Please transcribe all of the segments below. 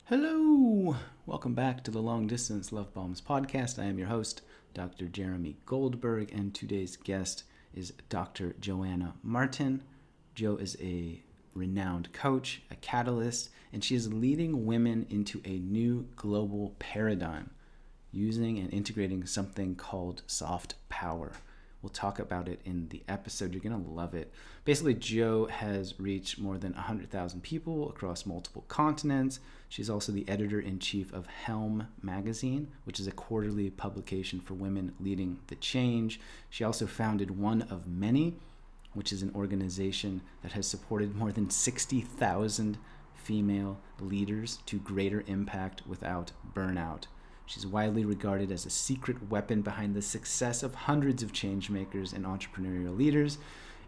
Hello! Welcome back to the Long Distance Love Bombs podcast. I am your host, Dr. Jeremy Goldberg, and today's guest is Dr. Joanna Martin. Jo is a renowned coach, a catalyst, and she is leading women into a new global paradigm using and integrating something called soft power. We'll talk about it in the episode. You're going to love it. Basically, Jo has reached more than 100,000 people across multiple continents. She's also the editor-in-chief of Helm magazine, which is a quarterly publication for women leading the change. She also founded One of Many, which is an organization that has supported more than 60,000 female leaders to greater impact without burnout. She's widely regarded as a secret weapon behind the success of hundreds of change makers and entrepreneurial leaders.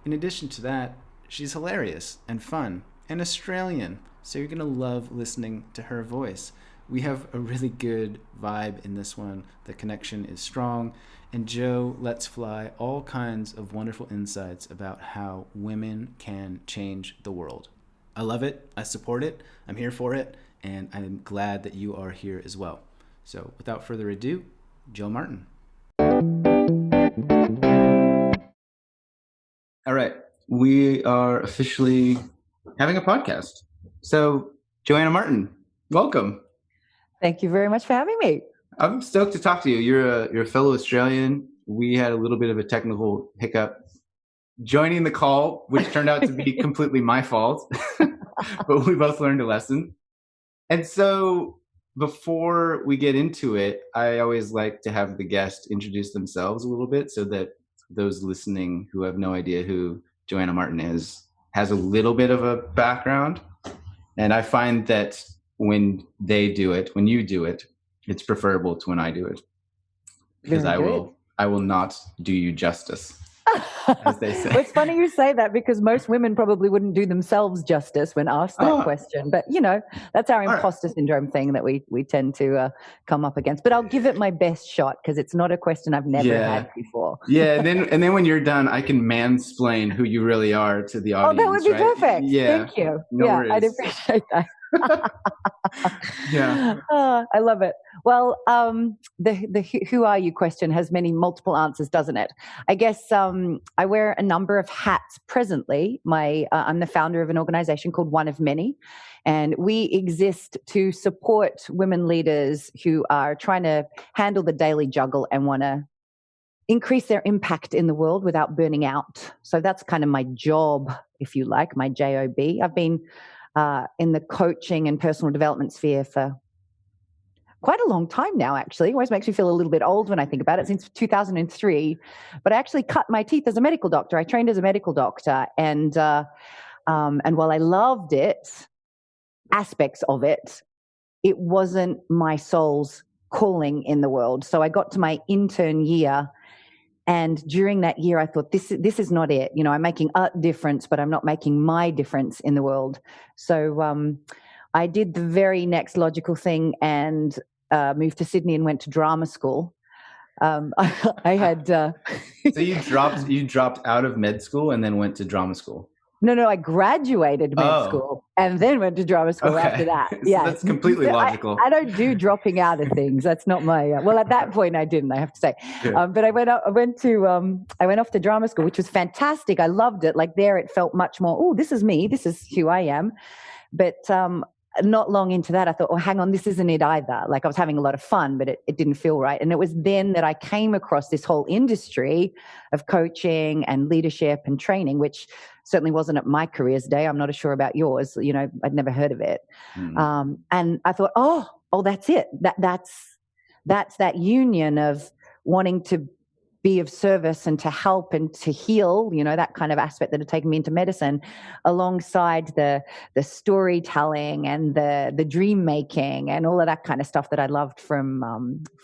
In addition to that, she's hilarious and fun and Australian, so you're going to love listening to her voice. We have a really good vibe in this one. The connection is strong, and Jo lets fly all kinds of wonderful insights about how women can change the world. I love it. I support it. I'm here for it, and I'm glad that you are here as well. So without further ado, Jo Martin. All right. We are officially having a podcast. So Joanna Martin, welcome. Thank you very much for having me. I'm stoked to talk to you. You're a fellow Australian. We had a little bit of a technical hiccup joining the call, which turned out to be completely my fault, but we both learned a lesson. And so before we get into it, I always like to have the guest introduce themselves a little bit so that those listening who have no idea who Joanna Martin is has a little bit of a background. And I find that when you do it, it's preferable to when I do it. Because I will not do you justice, as they say. Well, it's funny you say that because most women probably wouldn't do themselves justice when asked that question. But, that's our imposter syndrome thing that we tend to come up against. But I'll give it my best shot because it's not a question I've never had before. Yeah, and then when you're done, I can mansplain who you really are to the audience. Oh, that would be perfect. Yeah. Thank you. No worries. I'd appreciate that. Yeah. I love it. Well, the who are you question has multiple answers, doesn't it? I guess I wear a number of hats presently. I'm the founder of an organization called One of Many, and we exist to support women leaders who are trying to handle the daily juggle and want to increase their impact in the world without burning out. So that's kind of my job, if you like, my job. I've been in the coaching and personal development sphere for quite a long time now, actually. It always makes me feel a little bit old when I think about it, since 2003. But I actually cut my teeth as a medical doctor. I trained as a medical doctor. And while I loved it, aspects of it, it wasn't my soul's calling in the world. So I got to my intern year. And during that year, I thought, this is not it. I'm making a difference, but I'm not making my difference in the world. So I did the very next logical thing and moved to Sydney and went to drama school. I had. So you dropped out of med school and then went to drama school. No, I graduated med school and then went to drama school after that. Yeah, so that's completely logical. I don't do dropping out of things. That's not my. Well, at that point, I didn't. I have to say, but I went off to drama school, which was fantastic. I loved it. Like there, it felt much more. Oh, this is me. This is who I am. But not long into that, I thought, oh, hang on, this isn't it either. Like I was having a lot of fun, but it didn't feel right. And it was then that I came across this whole industry of coaching and leadership and training, which certainly wasn't at my career's day. I'm not sure about yours. I'd never heard of it. And I thought, oh, that's it. That's that union of wanting to be of service and to help and to heal, that kind of aspect that had taken me into medicine, alongside the storytelling and the dream making and all of that kind of stuff that I loved from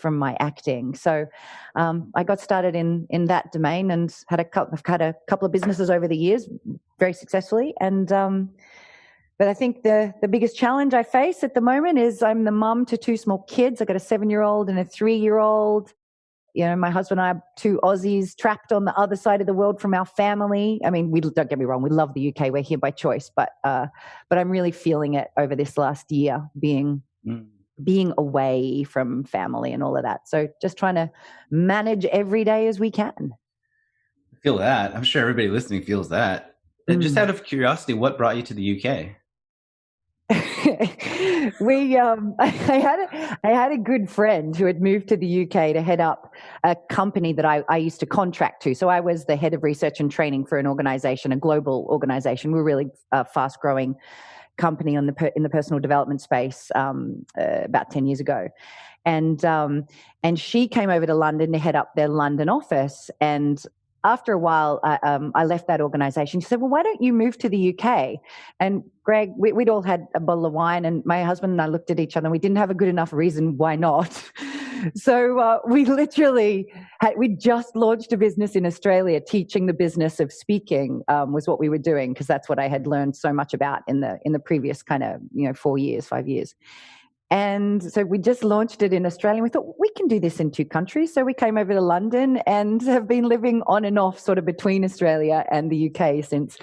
my acting. So I got started in that domain and I've had a couple of businesses over the years, very successfully. And but I think the biggest challenge I face at the moment is I'm the mum to two small kids. I got a 7-year-old and a 3-year-old. My husband and I are two Aussies trapped on the other side of the world from our family. I mean, don't get me wrong, we love the UK. We're here by choice, but I'm really feeling it over this last year, being being away from family and all of that. So just trying to manage every day as we can. I feel that. I'm sure everybody listening feels that. Just out of curiosity, what brought you to the UK? I had a good friend who had moved to the UK to head up a company that I used to contract to. So I was the head of research and training for an organization, a global organization. We're really fast growing company in the personal development space about 10 years ago. And she came over to London to head up their London office. And after a while, I left that organization. She said, well, why don't you move to the UK? And Greg, we'd all had a bottle of wine, and my husband and I looked at each other and we didn't have a good enough reason why not. So we just launched a business in Australia, teaching the business of speaking was what we were doing, because that's what I had learned so much about in the previous kind of 5 years. And so we just launched it in Australia. We thought we can do this in 2 countries. So we came over to London and have been living on and off sort of between Australia and the UK since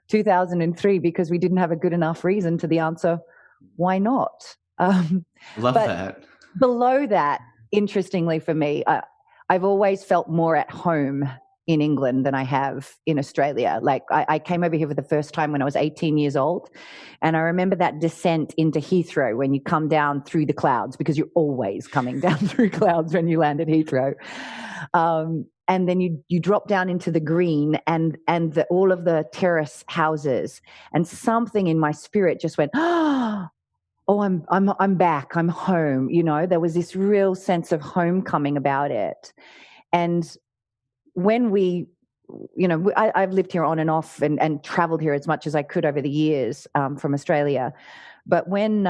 2003, because we didn't have a good enough reason to the answer, why not? Love that. Below that, interestingly for me, I've always felt more at home in England than I have in Australia. Like I came over here for the first time when I was 18 years old. And I remember that descent into Heathrow when you come down through the clouds, because you're always coming down through clouds when you land at Heathrow. And then you drop down into the green and all of the terrace houses, and something in my spirit just went, oh, I'm back. I'm home. There was this real sense of homecoming about it. And when I've lived here on and off and traveled here as much as I could over the years from Australia. But when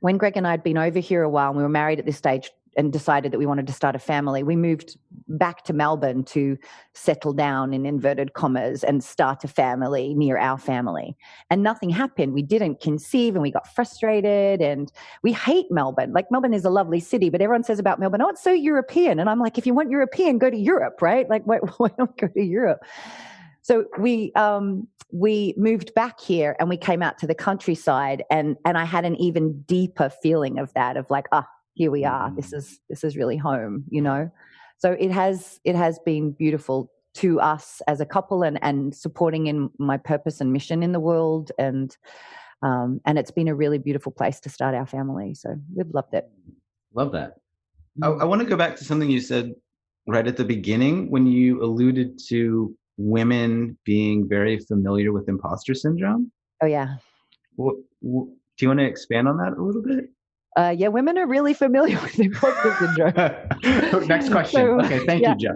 Greg and I had been over here a while, and we were married at this stage and decided that we wanted to start a family, we moved back to Melbourne to settle down, in inverted commas, and start a family near our family. And nothing happened. We didn't conceive, and we got frustrated, and we hate Melbourne. Like, Melbourne is a lovely city, but everyone says about Melbourne, oh, it's so European. And I'm like, if you want European, go to Europe, right? Like, why don't go to Europe? So we moved back here, and we came out to the countryside, and I had an even deeper feeling of that, of like, here we are. This is really home, So it has been beautiful to us as a couple, and supporting in my purpose and mission in the world, and it's been a really beautiful place to start our family. So we've loved it. Love that. I want to go back to something you said right at the beginning, when you alluded to women being very familiar with imposter syndrome. Oh yeah. Do you want to expand on that a little bit? Yeah, women are really familiar with imposter syndrome. Next question. So, okay, thank you, Jo.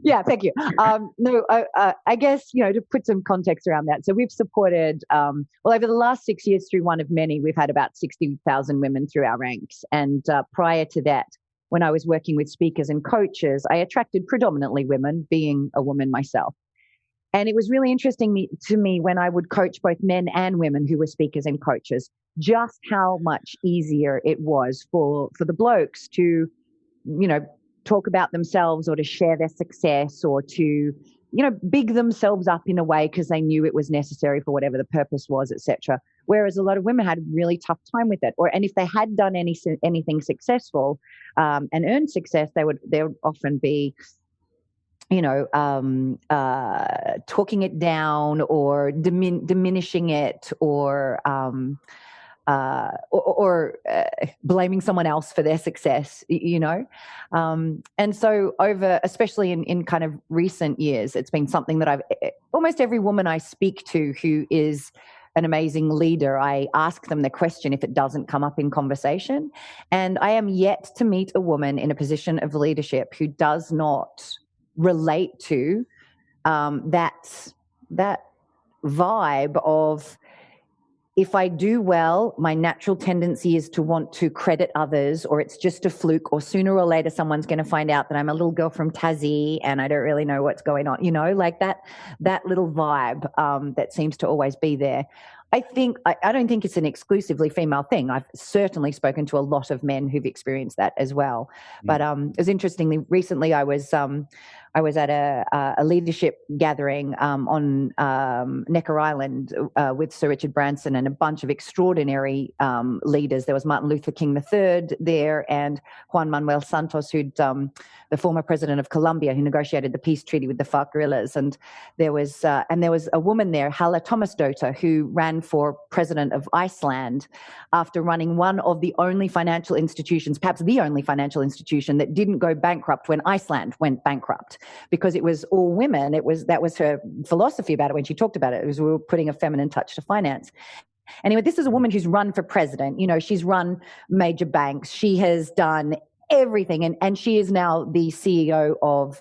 Yeah, thank you. I guess, to put some context around that. So we've supported, over the last 6 years, through one of many, we've had about 60,000 women through our ranks. And prior to that, when I was working with speakers and coaches, I attracted predominantly women, being a woman myself. And it was really interesting to me when I would coach both men and women who were speakers and coaches, just how much easier it was for the blokes to, talk about themselves, or to share their success, or to, big themselves up in a way because they knew it was necessary for whatever the purpose was, etc. Whereas a lot of women had a really tough time with it. And if they had done anything successful and earned success, they would often be, talking it down, or diminishing it, or blaming someone else for their success, And so especially in kind of recent years, it's been something that almost every woman I speak to who is an amazing leader, I ask them the question if it doesn't come up in conversation. And I am yet to meet a woman in a position of leadership who does not relate to that vibe of, if I do well, my natural tendency is to want to credit others, or it's just a fluke, or sooner or later someone's going to find out that I'm a little girl from Tassie and I don't really know what's going on, like that little vibe that seems to always be there. I don't think it's an exclusively female thing. I've certainly spoken to a lot of men who've experienced that as well. But it was interestingly, recently I was I was at a leadership gathering on Necker Island with Sir Richard Branson and a bunch of extraordinary leaders. There was Martin Luther King III there, and Juan Manuel Santos, who'd the former president of Colombia, who negotiated the peace treaty with the FARC guerrillas. And there was a woman there, Hala Thomasdottir, who ran for president of Iceland after running one of the only financial institutions, perhaps the only financial institution that didn't go bankrupt when Iceland went bankrupt, because it was all women. That was her philosophy about it when she talked about it. It was, we were putting a feminine touch to finance. Anyway, this is a woman who's run for president. She's run major banks. She has done everything, and she is now the CEO of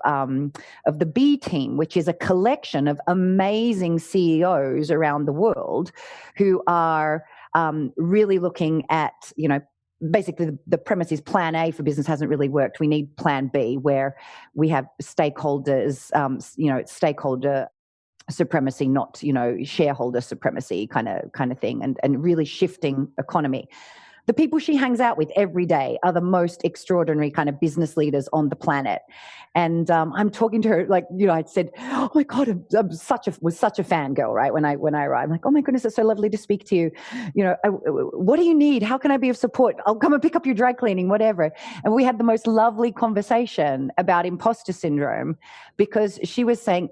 the B Team, which is a collection of amazing CEOs around the world who are really looking at, basically the premise is plan A for business hasn't really worked. We need plan B, where we have stakeholders, stakeholder supremacy, not, shareholder supremacy kind of thing, and really shifting economy. The people she hangs out with every day are the most extraordinary kind of business leaders on the planet. And I'm talking to her, I said, oh my God, I'm such a fangirl, right? When I arrived, I'm like, oh my goodness, it's so lovely to speak to you. What do you need? How can I be of support? I'll come and pick up your dry cleaning, whatever. And we had the most lovely conversation about imposter syndrome, because she was saying,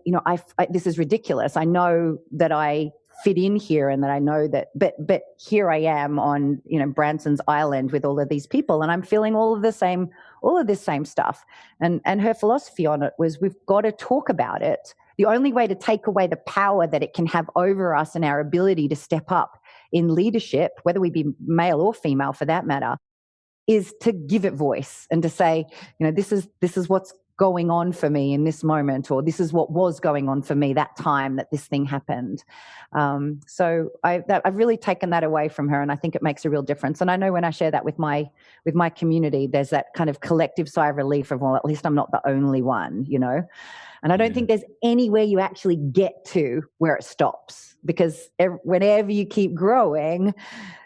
this is ridiculous. I know that I fit in here, and that I know that, but here I am on, Branson's Island with all of these people, and I'm feeling all of this same stuff. And her philosophy on it was, we've got to talk about it. The only way to take away the power that it can have over us and our ability to step up in leadership, whether we be male or female for that matter, is to give it voice and to say, this is what's going on for me in this moment, or this is what was going on for me that time that this thing happened. So I've really taken that away from her, and I think it makes a real difference. And I know when I share that with my community, there's that kind of collective sigh of relief of, well, at least I'm not the only one, And I don't think there's anywhere you actually get to where it stops, because whenever you keep growing,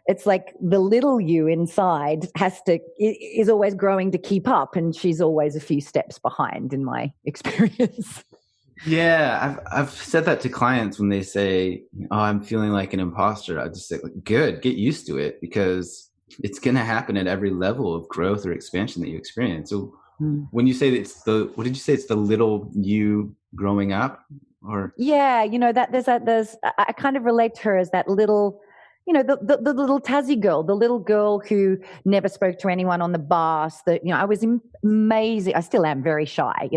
it's like the little you inside is always growing to keep up, and she's always a few steps behind, in my experience. Yeah, I've said that to clients when they say, "Oh, I'm feeling like an imposter." I just say, "Good, get used to it, because it's going to happen at every level of growth or expansion that you experience." So, when you say that what did you say? It's the little you growing up, or that I kind of relate to her as that little. The little Tassie girl, the little girl who never spoke to anyone on the bus. I was amazing. I still am very shy.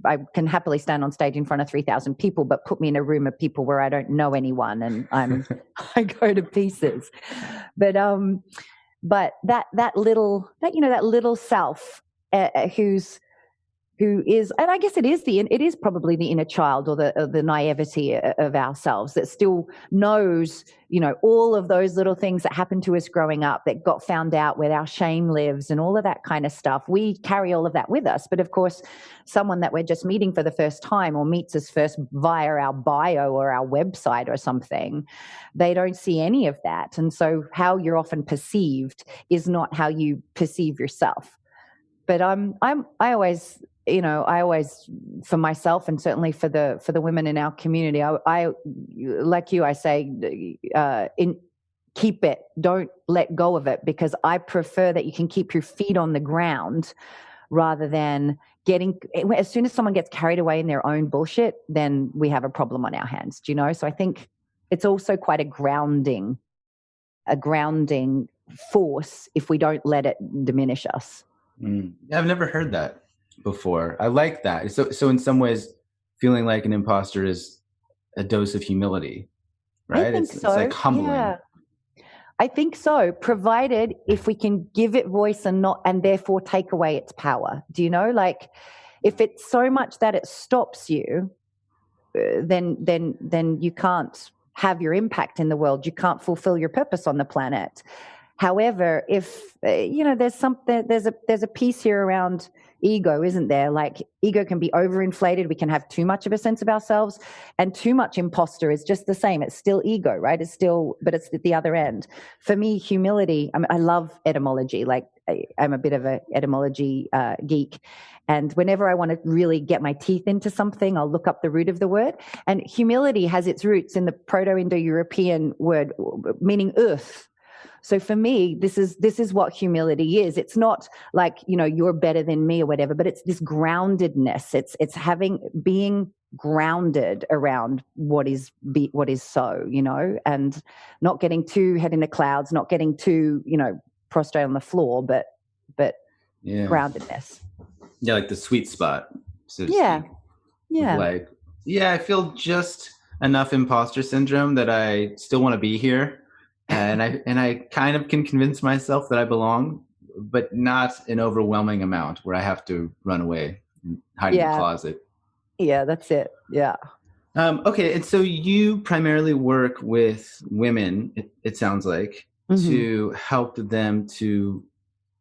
I can happily stand on stage in front of 3,000 people, but put me in a room of people where I don't know anyone, and I go to pieces. But that little self who is, and I guess it is probably the inner child, or the naivety of ourselves that still knows, all of those little things that happened to us growing up, that got found out, where our shame lives and all of that kind of stuff. We carry all of that with us. But of course, someone that we're just meeting for the first time, or meets us first via our bio or our website or something, they don't see any of that. And so how you're often perceived is not how you perceive yourself. But I always, for myself, and certainly for the women in our community, I like you, I say, keep it, don't let go of it, because I prefer that you can keep your feet on the ground rather than as soon as someone gets carried away in their own bullshit, then we have a problem on our hands, So I think it's also quite a grounding force if we don't let it diminish us. I've never heard that before. I like that. So in some ways, feeling like an imposter is a dose of humility, right? I think so. It's like humbling. Yeah. I think so, provided if we can give it voice and therefore take away its power. Do you know? Like, if it's so much that it stops you, then you can't have your impact in the world. You can't fulfill your purpose on the planet. However, if there's a piece here around ego, isn't there? Like ego can be overinflated. We can have too much of a sense of ourselves, and too much imposter is just the same. It's still ego, right? But it's at the other end. For me, humility. I love etymology. Like I'm a bit of a etymology geek. And whenever I want to really get my teeth into something, I'll look up the root of the word. And humility has its roots in the Proto-Indo-European word meaning earth. So for me, this is what humility is. It's not like, you're better than me or whatever, but it's this groundedness. It's being grounded around what is so, and not getting too head in the clouds, not getting too, prostrate on the floor, but groundedness. Yeah, like the sweet spot, so to speak. Yeah. Like, I feel just enough imposter syndrome that I still want to be here. And I kind of can convince myself that I belong, but not an overwhelming amount where I have to run away and hide in the closet. Yeah, that's it. Yeah. Okay, and so you primarily work with women, it sounds like, to help them to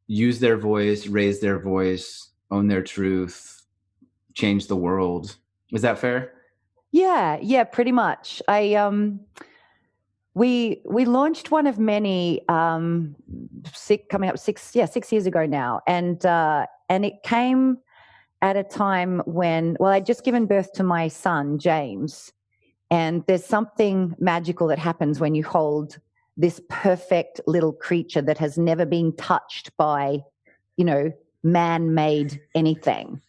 use their voice, raise their voice, own their truth, change the world. Is that fair? Yeah, pretty much. We launched one of many coming up 6 years ago now, and it came at a time when I'd just given birth to my son James, and there's something magical that happens when you hold this perfect little creature that has never been touched by, man-made anything,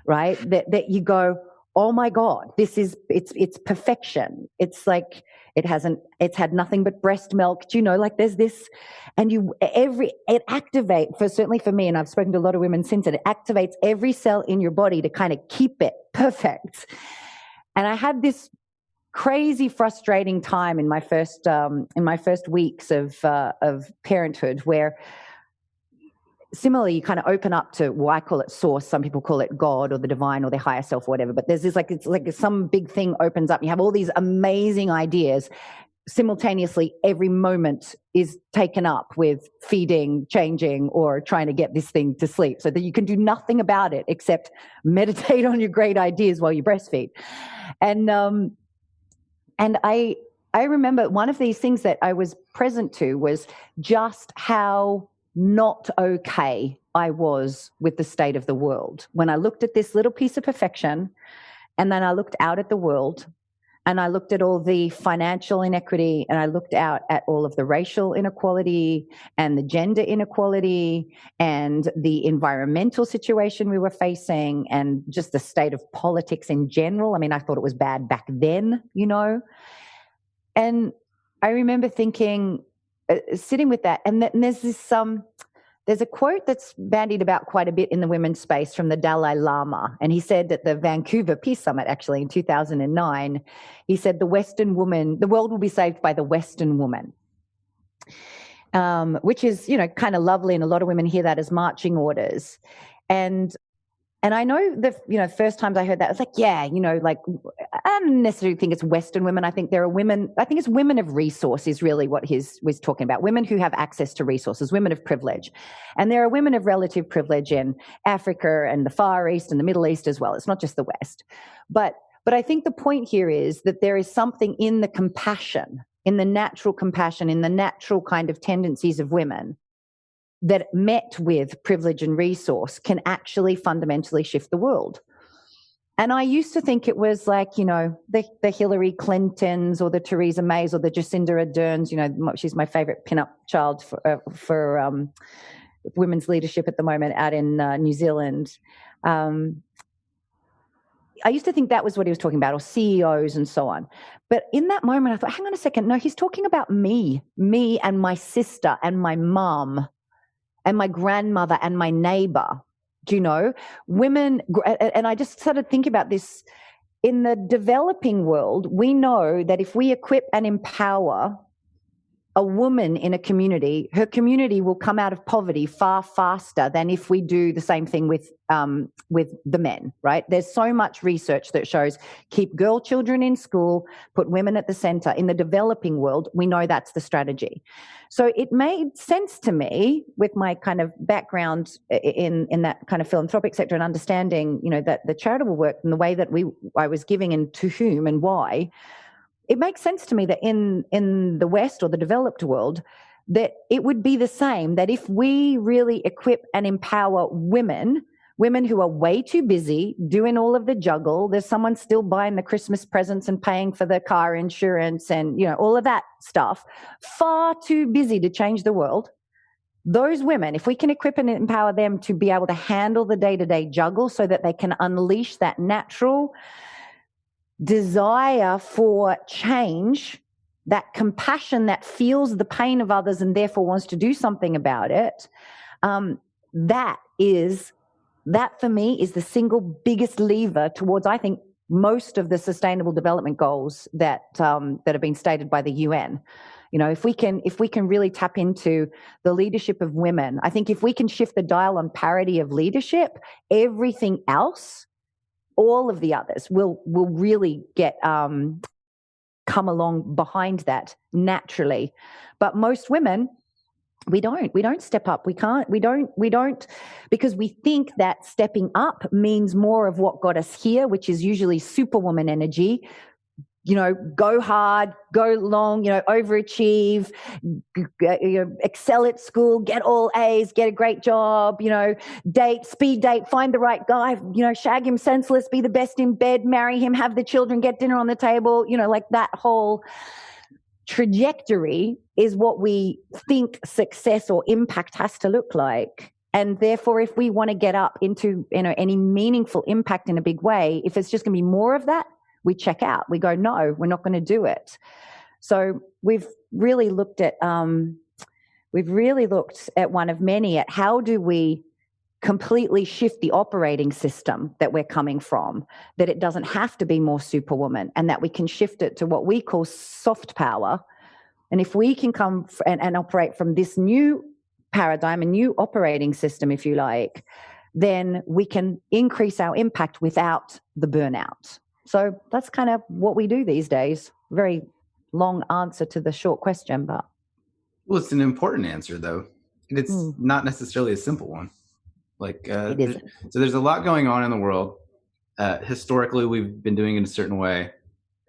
right? That you go, oh my God, it's perfection. It's like it's had nothing but breast milk. Like there's this, and it activates, certainly for me, and I've spoken to a lot of women since, it activates every cell in your body to kind of keep it perfect. And I had this crazy frustrating time in my first weeks of parenthood, where similarly, you kind of open up to, I call it source. Some people call it God or the divine or their higher self or whatever. But there's this, it's like some big thing opens up. And you have all these amazing ideas. Simultaneously, every moment is taken up with feeding, changing, or trying to get this thing to sleep, so that you can do nothing about it except meditate on your great ideas while you breastfeed. And I remember one of these things that I was present to was just how not okay I was with the state of the world. When I looked at this little piece of perfection, and then I looked out at the world, and I looked at all the financial inequity, and I looked out at all of the racial inequality and the gender inequality and the environmental situation we were facing, and just the state of politics in general. I mean, I thought it was bad back then, And I remember thinking, sitting with that, and there's this there's a quote that's bandied about quite a bit in the women's space from the Dalai Lama, and he said at the Vancouver Peace Summit, actually in 2009, he said, the world will be saved by the Western woman, which is kind of lovely, and a lot of women hear that as marching orders. And I know the first times I heard that, I was like, like, I don't necessarily think it's Western women. I think there are women, I think it's women of resource is really what he was talking about. Women who have access to resources, women of privilege. And there are women of relative privilege in Africa and the Far East and the Middle East as well. It's not just the West. But I think the point here is that there is something in the compassion, in the natural compassion, in the natural kind of tendencies of women that met with privilege and resource can actually fundamentally shift the world. And I used to think it was like, the Hillary Clintons or the Theresa Mays or the Jacinda Ardern's, she's my favorite pinup child for women's leadership at the moment out in New Zealand. I used to think that was what he was talking about, or CEOs and so on. But in that moment, I thought, hang on a second. No, he's talking about me and my sister and my mom and my grandmother and my neighbor. Women, and I just started thinking about this. In the developing world, we know that if we equip and empower a woman in a community, her community will come out of poverty far faster than if we do the same thing with the men, right? There's so much research that shows keep girl children in school, put women at the center. In the developing world, we know that's the strategy. So it made sense to me with my kind of background in that kind of philanthropic sector and understanding, that the charitable work and the way that I was giving and to whom and why. It makes sense to me that in the West or the developed world, that it would be the same, that if we really equip and empower women who are way too busy doing all of the juggle, there's someone still buying the Christmas presents and paying for the car insurance and, all of that stuff, far too busy to change the world. Those women, if we can equip and empower them to be able to handle the day-to-day juggle so that they can unleash that natural desire for change, that compassion that feels the pain of others and therefore wants to do something about it, that for me is the single biggest lever towards, I think, most of the sustainable development goals that have been stated by the UN. If we can really tap into the leadership of women, I think if we can shift the dial on parity of leadership, everything else, all of the others will really get come along behind that naturally. But most women, we don't step up. We don't because we think that stepping up means more of what got us here, which is usually superwoman energy. Go hard, go long, overachieve, excel at school, get all A's, get a great job, speed date, find the right guy, shag him senseless, be the best in bed, marry him, have the children, get dinner on the table, like that whole trajectory is what we think success or impact has to look like. And therefore, if we want to get up into, any meaningful impact in a big way, if it's just going to be more of that, we check out. We go, no, we're not going to do it. So we've really looked at one of many at how do we completely shift the operating system that we're coming from, that it doesn't have to be more superwoman, and that we can shift it to what we call soft power. And if we can come and operate from this new paradigm, a new operating system, if you like, then we can increase our impact without the burnout. So that's kind of what we do these days. Very long answer to the short question, but. Well, it's an important answer, though. And it's not necessarily a simple one. It isn't. So there's a lot going on in the world. Historically, we've been doing it a certain way.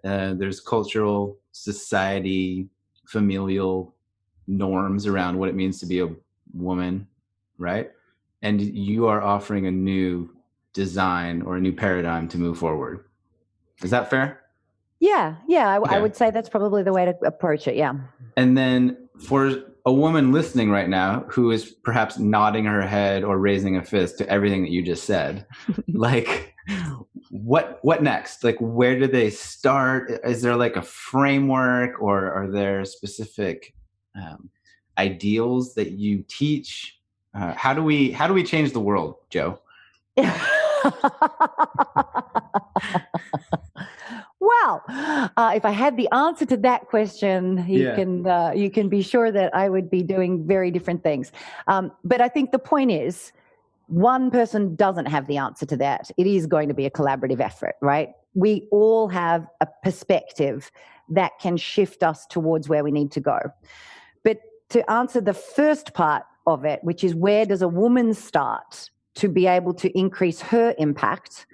There's cultural, society, familial norms around what it means to be a woman, right? And you are offering a new design or a new paradigm to move forward. Is that fair? Yeah. Okay. I would say that's probably the way to approach it. Yeah. And then for a woman listening right now who is perhaps nodding her head or raising a fist to everything that you just said, what next? Where do they start? Is there a framework, or are there specific ideals that you teach? How do we change the world, Jo? Well, if I had the answer to that question, you can be sure that I would be doing very different things. But I think the point is, one person doesn't have the answer to that. It is going to be a collaborative effort, right? We all have a perspective that can shift us towards where we need to go. But to answer the first part of it, which is where does a woman start to be able to increase her impact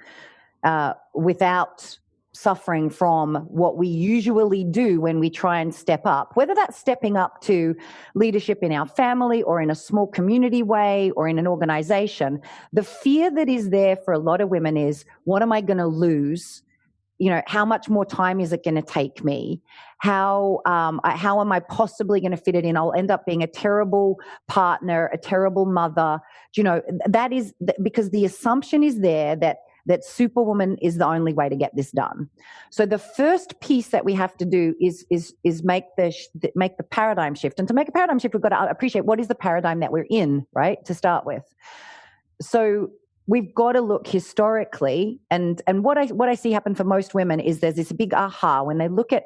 without suffering from what we usually do when we try and step up, whether that's stepping up to leadership in our family or in a small community way or in an organization. The fear that is there for a lot of women is, what am I going to lose? How much more time is it going to take me? How am I possibly going to fit it in? I'll end up being a terrible partner, a terrible mother. That is because the assumption is there that superwoman is the only way to get this done. So the first piece that we have to do is make the paradigm shift. And to make a paradigm shift, we've got to appreciate what is the paradigm that we're in, right, to start with. So we've got to look historically, and what I see happen for most women is there's this big aha when they look at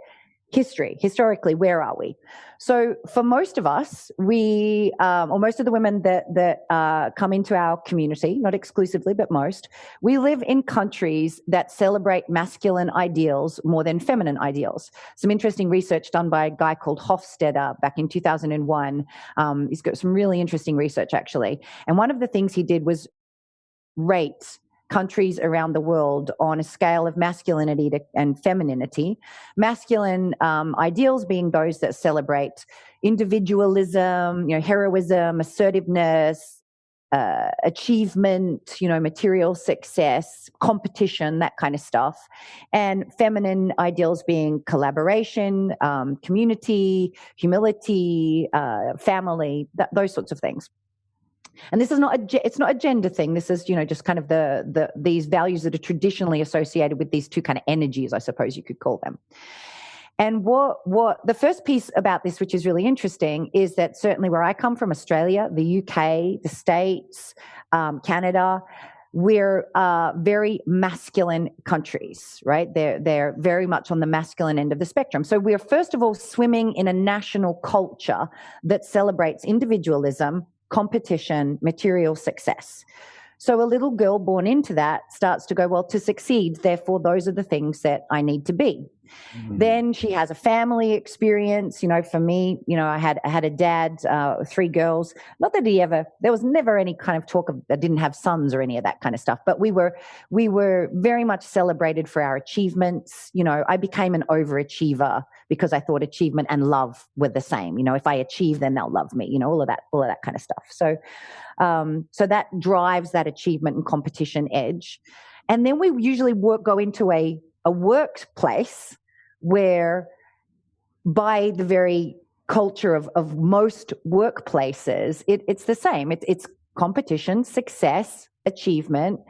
historically, where are we? So for most of us, or most of the women that come into our community, not exclusively, but most, we live in countries that celebrate masculine ideals more than feminine ideals. Some interesting research done by a guy called Hofstadter back in 2001. He's got some really interesting research, actually. And one of the things he did was rate countries around the world on a scale of masculinity and femininity. Masculine ideals being those that celebrate individualism, heroism, assertiveness, achievement, material success, competition, that kind of stuff. And feminine ideals being collaboration, community, humility, family, those sorts of things. And this is it's not a gender thing. This is, just kind of these values that are traditionally associated with these two kind of energies, I suppose you could call them. And what the first piece about this, which is really interesting, is that certainly where I come from, Australia, the UK, the States, Canada, we're very masculine countries, right? They're very much on the masculine end of the spectrum. So we're first of all swimming in a national culture that celebrates individualism, competition, material success. So a little girl born into that starts to go, well, to succeed, therefore, those are the things that I need to be. Mm-hmm. Then she has a family experience. For me, I had a dad, 3 girls. Not that there was never any kind of talk of, I didn't have sons or any of that kind of stuff, but we were very much celebrated for our achievements. I became an overachiever because I thought achievement and love were the same. If I achieve, then they'll love me, all of that kind of stuff. So that drives that achievement and competition edge. And then we usually go into a workplace where, by the very culture of most workplaces, it's the same. It's competition, success, achievement,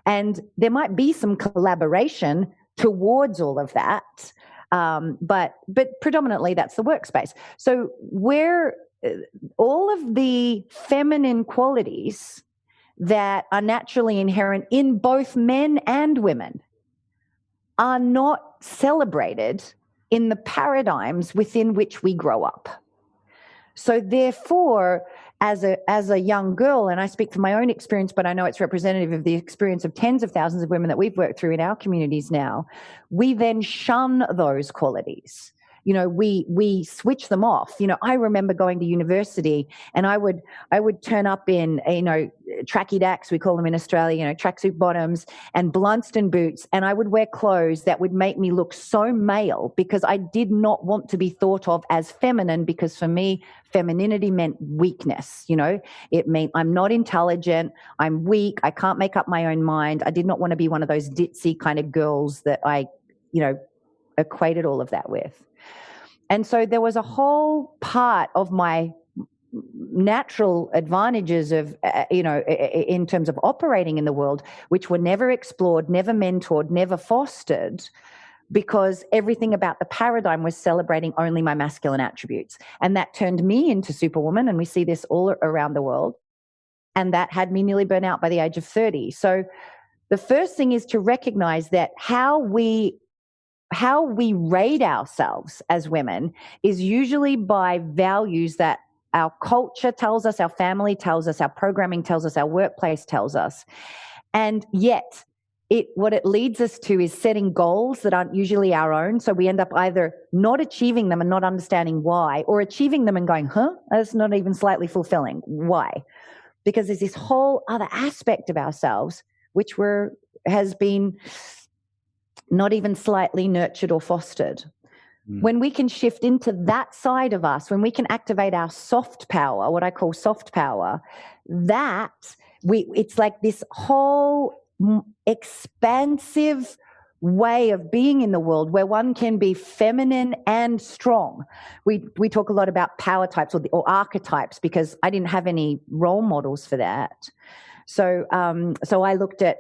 and there might be some collaboration towards all of that, but predominantly that's the workspace. So where all of the feminine qualities that are naturally inherent in both men and women are not celebrated in the paradigms within which we grow up. So therefore, as a young girl, and I speak from my own experience, but I know it's representative of the experience of tens of thousands of women that we've worked through in our communities now, we then shun those qualities. We switch them off. I remember going to university and I would turn up in, tracky dacks, we call them in Australia, tracksuit bottoms and Blunston boots. And I would wear clothes that would make me look so male because I did not want to be thought of as feminine, because for me, femininity meant weakness. It meant I'm not intelligent. I'm weak. I can't make up my own mind. I did not want to be one of those ditzy kind of girls that I, equated all of that with. And so there was a whole part of my natural advantages of, in terms of operating in the world, which were never explored, never mentored, never fostered, because everything about the paradigm was celebrating only my masculine attributes. And that turned me into Superwoman, and we see this all around the world. And that had me nearly burnt out by the age of 30. So the first thing is to recognize that how we rate ourselves as women is usually by values that our culture tells us, our family tells us, our programming tells us, our workplace tells us. And yet, what it leads us to is setting goals that aren't usually our own. So we end up either not achieving them and not understanding why, or achieving them and going, that's not even slightly fulfilling. Why? Because there's this whole other aspect of ourselves which has been not even slightly nurtured or fostered. When we can shift into that side of us, when we can activate our soft power, what I call soft power, it's like this whole expansive way of being in the world where one can be feminine and strong. We talk a lot about power types or archetypes, because I didn't have any role models for that. So I looked at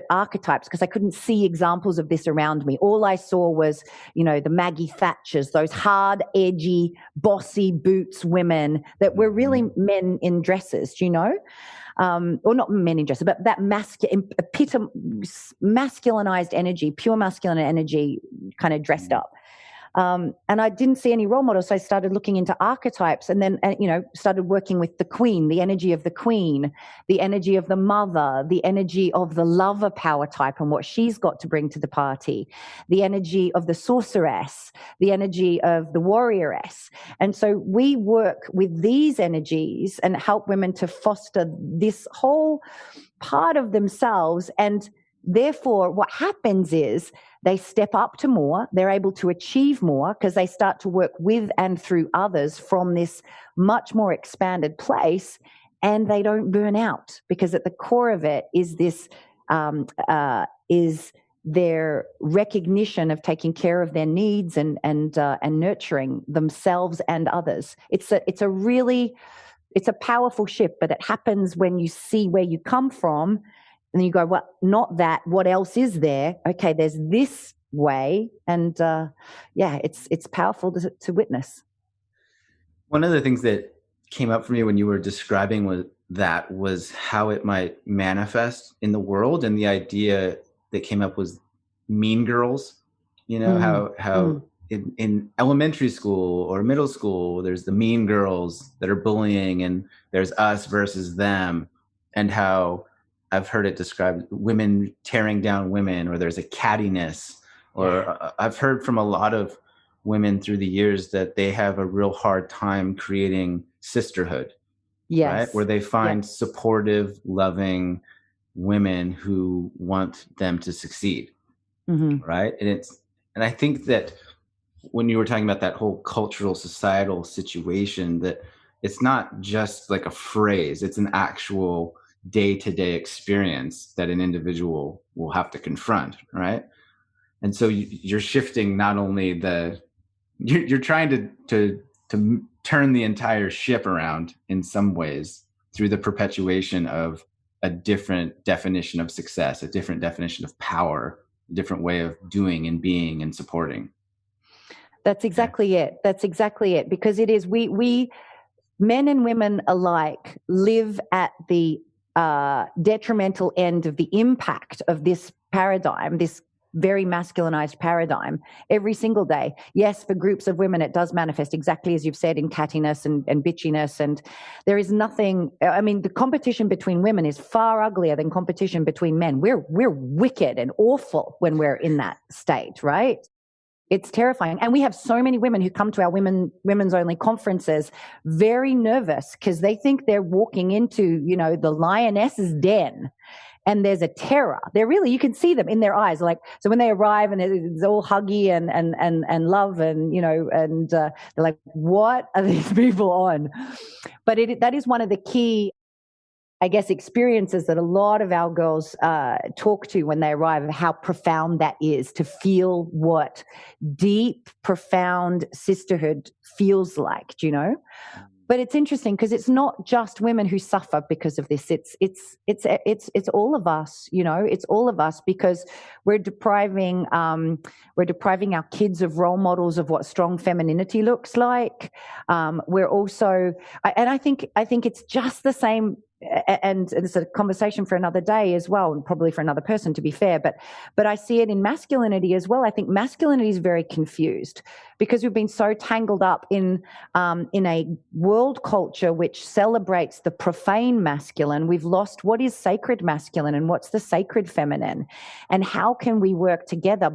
archetypes because I couldn't see examples of this around me. All I saw was, the Maggie Thatchers, those hard, edgy, bossy boots women that were really men in dresses, or not men in dresses, but that masculinized energy, pure masculine energy kind of dressed up. And I didn't see any role models, so I started looking into archetypes, and then started working with the queen, the energy of the queen, the energy of the mother, the energy of the lover power type and what she's got to bring to the party, the energy of the sorceress, the energy of the warrioress. And so we work with these energies and help women to foster this whole part of themselves. And therefore, what happens is they step up to more, they're able to achieve more because they start to work with and through others from this much more expanded place, and they don't burn out because at the core of it is this is their recognition of taking care of their needs and nurturing themselves and others. It's a powerful shift, but it happens when you see where you come from. And you go, well, not that. What else is there? Okay, there's this way, and it's powerful to witness. One of the things that came up for me when you were describing was how it might manifest in the world, and the idea that came up was mean girls. How in elementary school or middle school, there's the mean girls that are bullying, and there's us versus them, and how I've heard it described women tearing down women, or there's a cattiness, or I've heard from a lot of women through the years that they have a real hard time creating sisterhood, right? Where they find supportive, loving women who want them to succeed, right? And I think that when you were talking about that whole cultural, societal situation, that it's not just like a phrase, it's an actual day-to-day experience that an individual will have to confront, right? And so you're shifting not only you're trying to turn the entire ship around in some ways through the perpetuation of a different definition of success, a different definition of power, a different way of doing and being and supporting. That's exactly it. That's exactly it. Because it is, we men and women alike live at the detrimental end of the impact of this paradigm, this very masculinized paradigm, every single day. Yes, for groups of women, it does manifest exactly as you've said in cattiness and bitchiness. And there is nothing, I mean, the competition between women is far uglier than competition between men. We're wicked and awful when we're in that state, right? It's terrifying. And we have so many women who come to our women's only conferences very nervous because they think they're walking into, the lioness's den, and there's a terror. They're really, you can see them in their eyes. Like, so when they arrive and it's all huggy and love and they're like, what are these people on? But that is one of the key, I guess, experiences that a lot of our girls talk to when they arrive, how profound that is, to feel what deep, profound sisterhood feels like, do you know? But it's interesting because it's not just women who suffer because of this. It's all of us, it's all of us, because we're depriving our kids of role models of what strong femininity looks like. We're also, and I think it's just the same. And it's a conversation for another day as well, and probably for another person, to be fair. But I see it in masculinity as well. I think masculinity is very confused because we've been so tangled up in a world culture which celebrates the profane masculine. We've lost what is sacred masculine and what's the sacred feminine, and how can we work together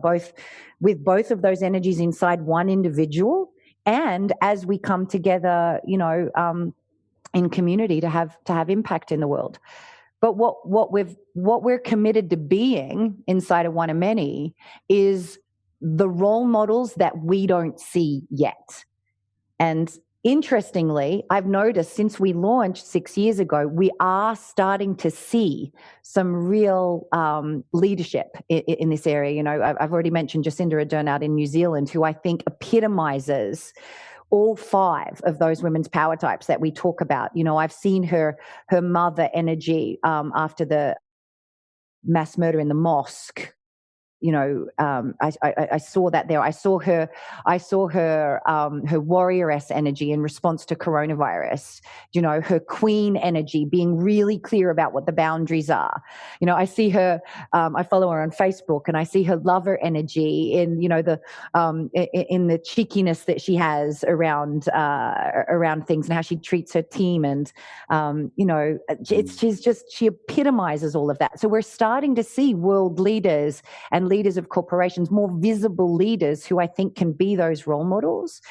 with both of those energies inside one individual, and as we come together, in community to have impact in the world. But what we're committed to being inside of One of Many is the role models that we don't see yet. And interestingly, I've noticed since we launched 6 years ago, we are starting to see some real leadership in this area. I've already mentioned Jacinda Ardern out in New Zealand, who I think epitomizes all 5 of those women's power types that we talk about. I've seen her mother energy after the mass murder in the mosque I saw that there. I saw her warrioress energy in response to coronavirus. Her queen energy, being really clear about what the boundaries are. I see her. I follow her on Facebook, and I see her lover energy in in the cheekiness that she has around things and how she treats her team, and she epitomizes all of that. So we're starting to see world leaders and leaders of corporations, more visible leaders who I think can be those role models.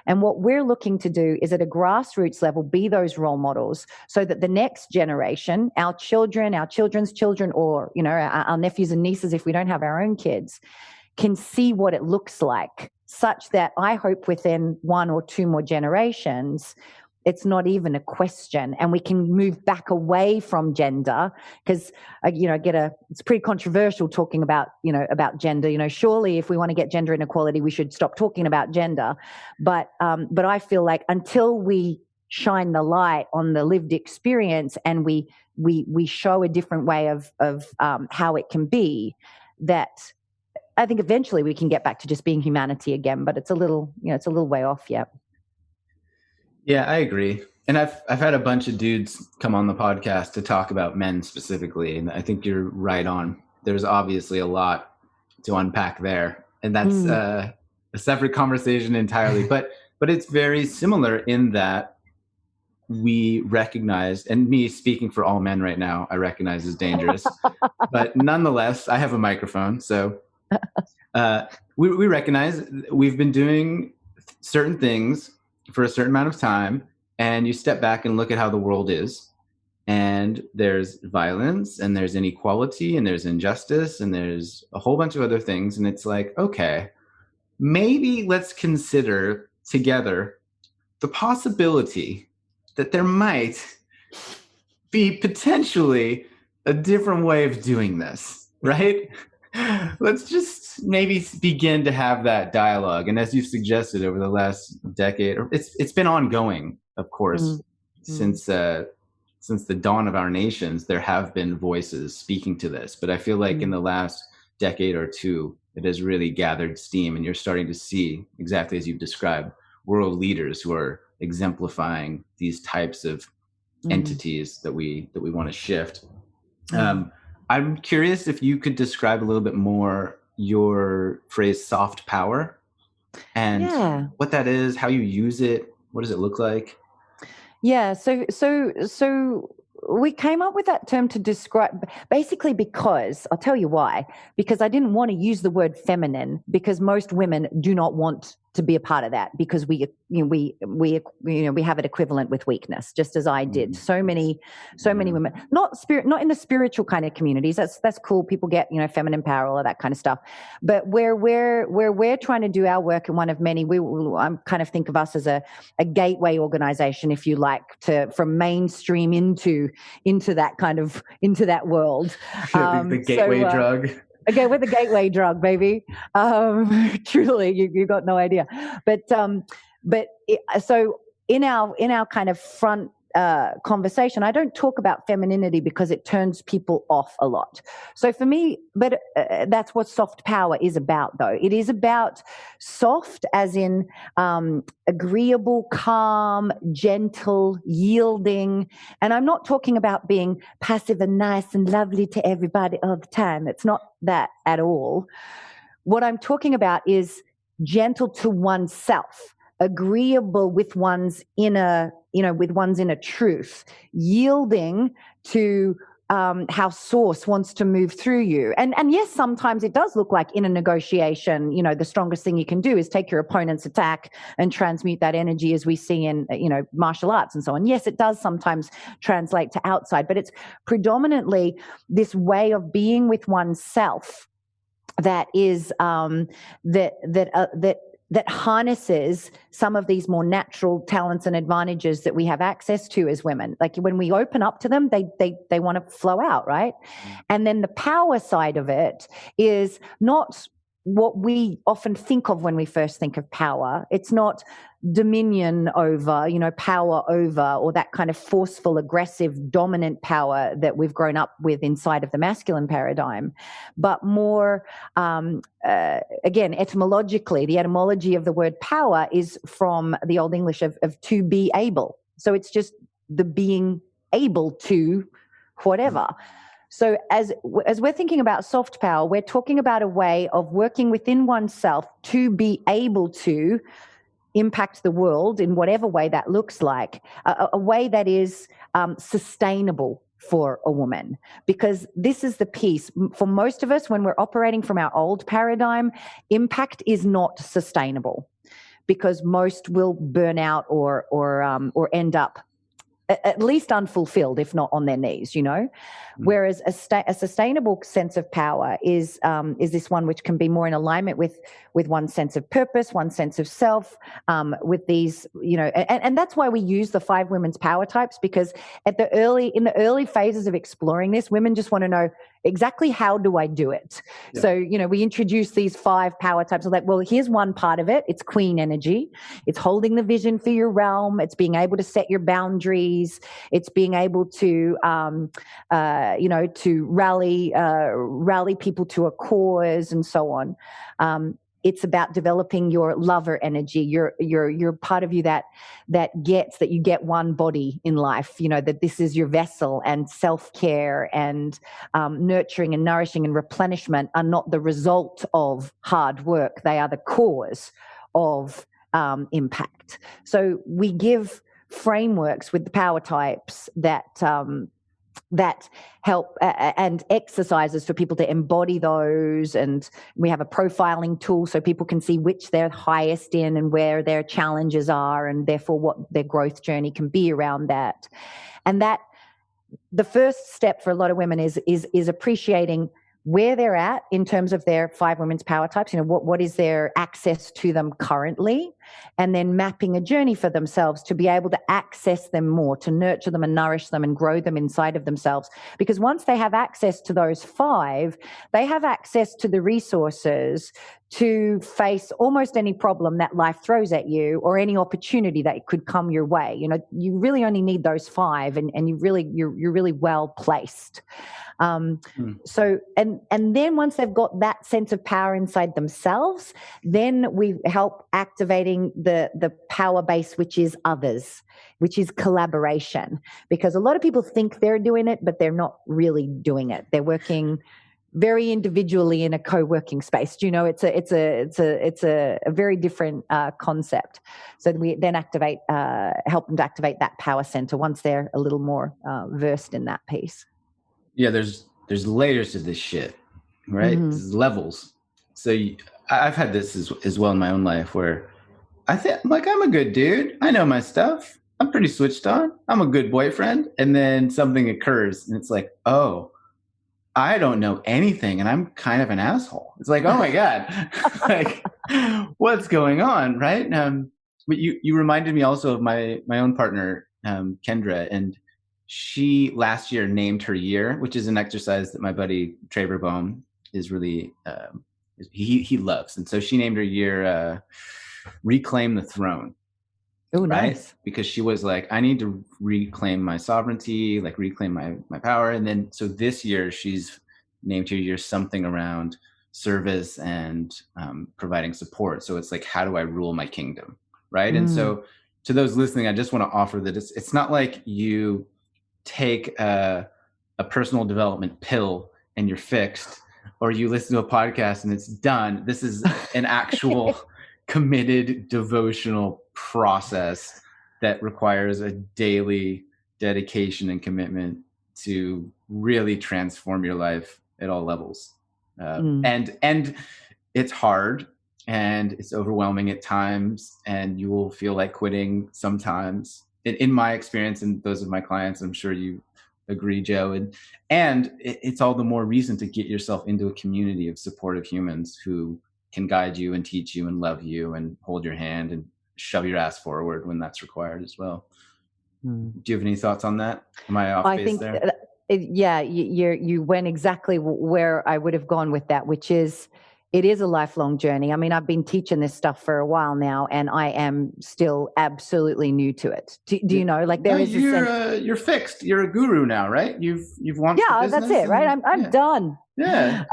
And what we're looking to do is at a grassroots level be those role models so that the next generation, our children, our children's children, or, our nephews and nieces, if we don't have our own kids, can see what it looks like, such that I hope within 1 or 2 more generations, it's not even a question, and we can move back away from gender, because it's pretty controversial talking about gender. Surely if we want to get gender inequality, we should stop talking about gender. But I feel like until we shine the light on the lived experience and we show a different way of how it can be, that I think eventually we can get back to just being humanity again. But it's a little way off yet. Yeah, I agree. And I've had a bunch of dudes come on the podcast to talk about men specifically, and I think you're right on. There's obviously a lot to unpack there, and that's a separate conversation entirely. But it's very similar in that we recognize, and me speaking for all men right now, I recognize is dangerous. But nonetheless, I have a microphone, so we recognize we've been doing certain things for a certain amount of time, and you step back and look at how the world is, and there's violence, and there's inequality, and there's injustice, and there's a whole bunch of other things, and it's like, okay, maybe let's consider together the possibility that there might be potentially a different way of doing this, right? Let's just maybe begin to have that dialogue. And as you've suggested over the last decade, it's been ongoing, of course, since the dawn of our nations, there have been voices speaking to this. But I feel like in the last decade or two, it has really gathered steam, and you're starting to see, exactly as you've described, world leaders who are exemplifying these types of entities that we want to shift. I'm curious if you could describe a little bit more your phrase soft power and what that is, how you use it, what does it look like? Yeah, so we came up with that term to describe, basically because, I'll tell you why, because I didn't want to use the word feminine, because most women do not want to be a part of that, because we have an equivalent with weakness, just as I did. So many women, not in the spiritual kind of communities. That's cool. People get, feminine power, all of that kind of stuff. But where we're trying to do our work in one of many, I kind of think of us as a gateway organization, if you like, from mainstream into that world. The gateway drug. Okay, we're the gateway drug, baby. Truly, you got no idea. So in our kind of front conversation, I don't talk about femininity because it turns people off a lot. So for me, but that's what soft power is about, though. It is about soft as in agreeable, calm, gentle, yielding. And I'm not talking about being passive and nice and lovely to everybody all the time. It's not that at all. What I'm talking about is gentle to oneself, agreeable with one's inner truth, yielding to how source wants to move through you. And yes, sometimes it does look like in a negotiation, the strongest thing you can do is take your opponent's attack and transmute that energy, as we see in, martial arts and so on. Yes, it does sometimes translate to outside, but it's predominantly this way of being with oneself that is, that harnesses some of these more natural talents and advantages that we have access to as women. Like when we open up to them, they want to flow out, right? And then the power side of it is not what we often think of when we first think of power. It's not dominion over, power over, or that kind of forceful, aggressive, dominant power that we've grown up with inside of the masculine paradigm, but more, again, etymologically, the etymology of the word power is from the Old English of to be able. So it's just the being able to whatever. So as we're thinking about soft power, we're talking about a way of working within oneself to be able to impact the world in whatever way that looks like, a way that is sustainable for a woman. Because this is the piece. For most of us, when we're operating from our old paradigm, impact is not sustainable, because most will burn out or end up at least unfulfilled, if not on their knees, Whereas a sustainable sense of power is this one which can be more in alignment with one's sense of purpose, one's sense of self, with these, and that's why we use the 5 women's power types, because in the early phases of exploring this, women just want to know exactly how do I do it. Yeah. So, we introduce these 5 power types of well, here's one part of it. It's queen energy. It's holding the vision for your realm. It's being able to set your boundaries. It's being able to, to rally people to a cause and so on. It's about developing your lover energy, your part of you that gets that you get one body in life, that this is your vessel, and self-care and nurturing and nourishing and replenishment are not the result of hard work. They are the cause of impact. So we give frameworks with the power types that help and exercises for people to embody those. And we have a profiling tool so people can see which they're highest in and where their challenges are, and therefore what their growth journey can be around that. And that the first step for a lot of women is appreciating where they're at in terms of their 5 women's power types, what is their access to them currently, and then mapping a journey for themselves to be able to access them more, to nurture them and nourish them and grow them inside of themselves. Because once they have access to those 5, they have access to the resources to face almost any problem that life throws at you, or any opportunity that could come your way. You really only need those 5, and you're really well placed. So, and then once they've got that sense of power inside themselves, then we help activating the power base, which is others, which is collaboration. Because a lot of people think they're doing it, but they're not really doing it. They're working very individually in a co-working space. It's a very different concept. So we then help them to activate that power center once they're a little more versed in that piece. Yeah, there's layers to this shit, right? Mm-hmm. There's levels. So I've had this as well in my own life, where I think I'm a good dude. I know my stuff. I'm pretty switched on. I'm a good boyfriend. And then something occurs and it's like, oh, I don't know anything and I'm kind of an asshole. It's like, oh my God, like what's going on, right? But you reminded me also of my own partner, Kendra, and she last year named her year, which is an exercise that my buddy Traver Bohm is really he loves, and so she named her year "Reclaim the Throne." Oh, right? Nice! Because she was like, I need to reclaim my sovereignty, like reclaim my power, and then so this year she's named her year something around service and providing support. So it's like, how do I rule my kingdom, right? And so to those listening, I just want to offer that it's not like you take a personal development pill and you're fixed, or you listen to a podcast and it's done. This is an actual committed devotional process that requires a daily dedication and commitment to really transform your life at all levels. And it's hard and it's overwhelming at times, and you will feel like quitting sometimes. In my experience and those of my clients, I'm sure you agree, Joe. And it's all the more reason to get yourself into a community of supportive humans who can guide you and teach you and love you and hold your hand and shove your ass forward when that's required as well. Do you have any thoughts on that? Am I off base there? Yeah, you went exactly where I would have gone with that, which is it is a lifelong journey. I mean, I've been teaching this stuff for a while now, and I am still absolutely new to it. Do you know, like there is you're fixed. You're a guru now, right? You've launched a business. That's it, right? I'm done. Yeah.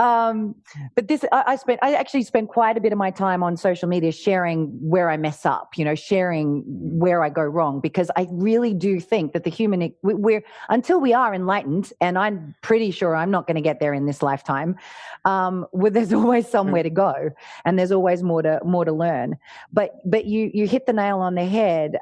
But I actually spend quite a bit of my time on social media sharing where I mess up, sharing where I go wrong, because I really do think that the human, until we are enlightened, and I'm pretty sure I'm not going to get there in this lifetime, there's always somewhere to go, and there's always more to learn. But you hit the nail on the head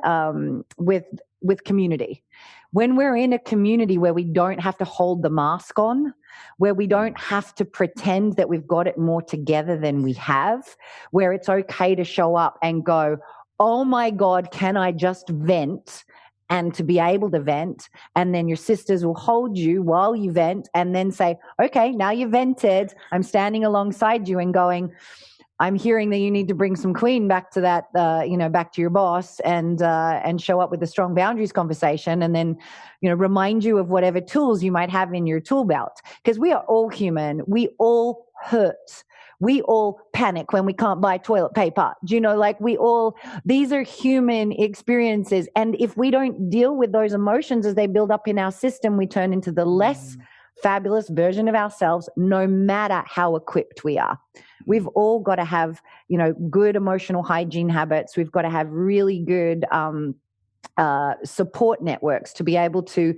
with community. When we're in a community where we don't have to hold the mask on, where we don't have to pretend that we've got it more together than we have, where it's okay to show up and go, oh my God, can I just vent? And to be able to vent, and then your sisters will hold you while you vent and then say, okay, now you vented. I'm standing alongside you and going, I'm hearing that you need to bring some queen back to that, back to your boss, and show up with a strong boundaries conversation, and then, remind you of whatever tools you might have in your tool belt. Because we are all human. We all hurt. We all panic when we can't buy toilet paper. These are human experiences. And if we don't deal with those emotions as they build up in our system, we turn into the less fabulous version of ourselves, no matter how equipped we are. We've all got to have, good emotional hygiene habits. We've got to have really good support networks to be able to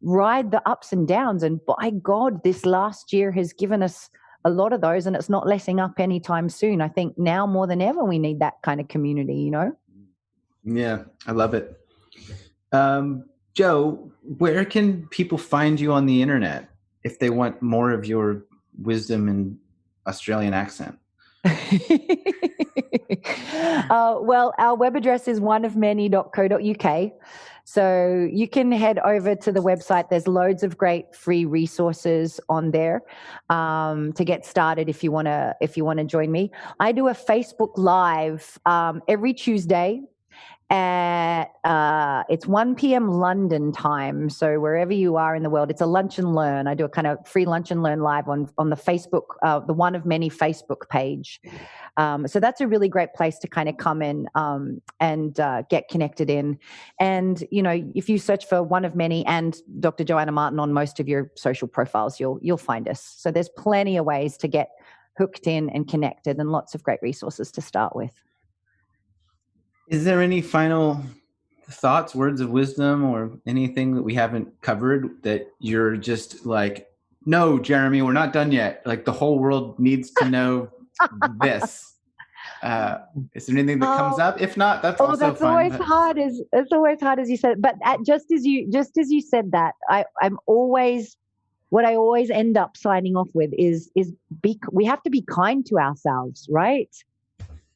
ride the ups and downs. And by God, this last year has given us a lot of those, and it's not letting up anytime soon. I think now more than ever, we need that kind of community, Yeah, I love it. Joe, where can people find you on the internet if they want more of your wisdom and Australian accent? Well, our web address is oneofmany.co.uk. So you can head over to the website. There's loads of great free resources on there to get started if you want to join me. I do a Facebook Live every Tuesday at it's 1 p.m. London time. So wherever you are in the world, it's a lunch and learn. I do a kind of free lunch and learn live on the Facebook, the One of Many Facebook page. So that's a really great place to kind of come in and get connected in. And, if you search for One of Many and Dr. Joanna Martin on most of your social profiles, you'll find us. So there's plenty of ways to get hooked in and connected, and lots of great resources to start with. Is there any final thoughts, words of wisdom, or anything that we haven't covered that you're just like, no, Jeremy, we're not done yet. Like the whole world needs to know this. Is there anything that comes up? If not, that's also that's fine. It's always hard as you said. But just as you said that, what I always end up signing off with is we have to be kind to ourselves, right?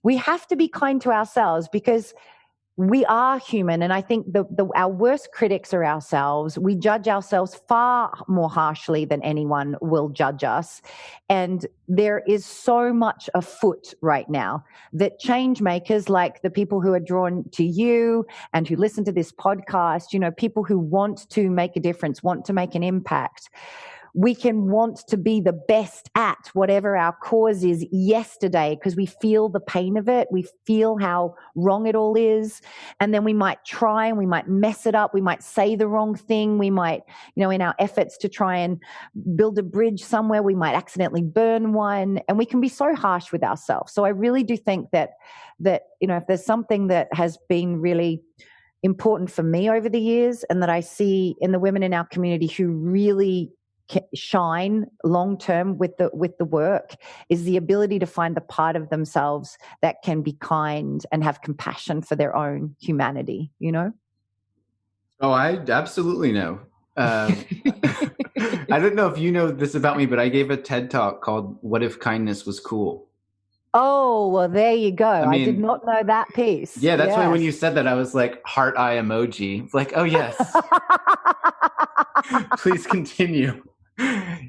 We have to be kind to ourselves because we are human. And I think our worst critics are ourselves. We judge ourselves far more harshly than anyone will judge us. And there is so much afoot right now that change makers, like the people who are drawn to you and who listen to this podcast, people who want to make a difference, want to make an impact, we can want to be the best at whatever our cause is yesterday because we feel the pain of it. We feel how wrong it all is. And then we might try and we might mess it up. We might say the wrong thing. We might, in our efforts to try and build a bridge somewhere, we might accidentally burn one. And we can be so harsh with ourselves. So I really do think that if there's something that has been really important for me over the years and that I see in the women in our community who really shine long term with the work is the ability to find the part of themselves that can be kind and have compassion for their own humanity. Oh, I absolutely know. I don't know if you know this about me, but I gave a TED talk called "What If Kindness Was Cool." Oh, well, there you go. I did not know that piece. Yeah, that's why when you said that, I was like, heart eye emoji. It's like, oh yes. Please continue.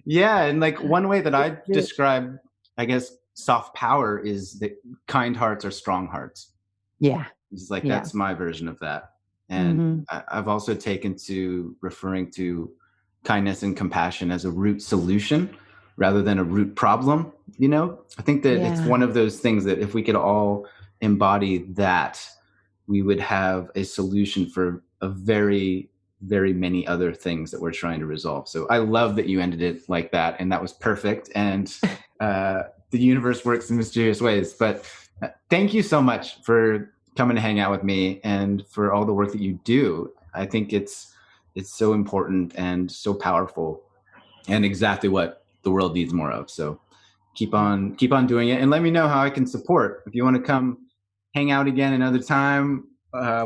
Yeah, and like one way that I describe, I guess, soft power is that kind hearts are strong hearts. Yeah. It's like that's my version of that. And I've also taken to referring to kindness and compassion as a root solution rather than a root problem. You know, I think that it's Yeah. one of those things that if we could all embody that, we would have a solution for a very, very many other things that we're trying to resolve. So I love that you ended it like that, and that was perfect. And the universe works in mysterious ways. But thank you so much for coming to hang out with me and for all the work that you do. I think it's so important and so powerful, and exactly what the world needs more of. So keep on doing it, and let me know how I can support. If you want to come hang out again another time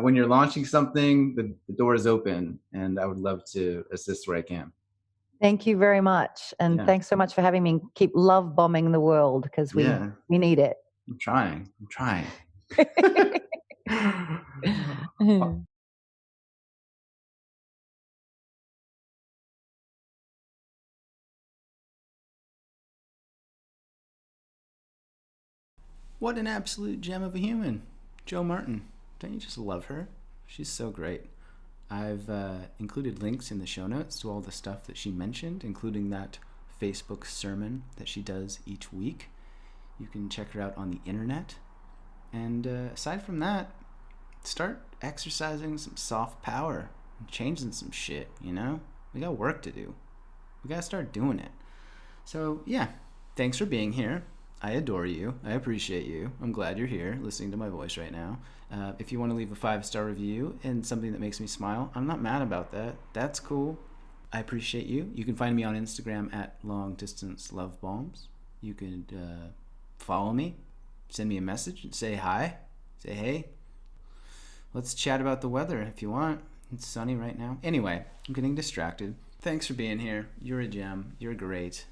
when you're launching something, the door is open, and I would love to assist where I can. Thank you very much. And thanks so much for having me. Keep love bombing the world, because we need it. I'm trying. What an absolute gem of a human. Jo Martin. Don't you just love her? She's so great. I've included links in the show notes to all the stuff that she mentioned, including that Facebook sermon that she does each week. You can check her out on the internet. And aside from that, start exercising some soft power and changing some shit, you know? We got work to do. We got to start doing it. So, yeah, thanks for being here. I adore you. I appreciate you. I'm glad you're here listening to my voice right now. If you want to leave a 5-star review and something that makes me smile, I'm not mad about that. That's cool. I appreciate you. You can find me on Instagram at Long Distance Love Bombs. You can follow me, send me a message, and say hi. Say hey. Let's chat about the weather if you want. It's sunny right now. Anyway, I'm getting distracted. Thanks for being here. You're a gem. You're great.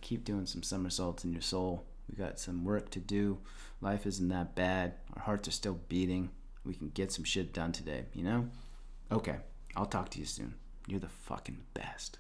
Keep doing some somersaults in your soul. We got some work to do. Life isn't that bad. Our hearts are still beating. We can get some shit done today, you know? Okay, I'll talk to you soon. You're the fucking best.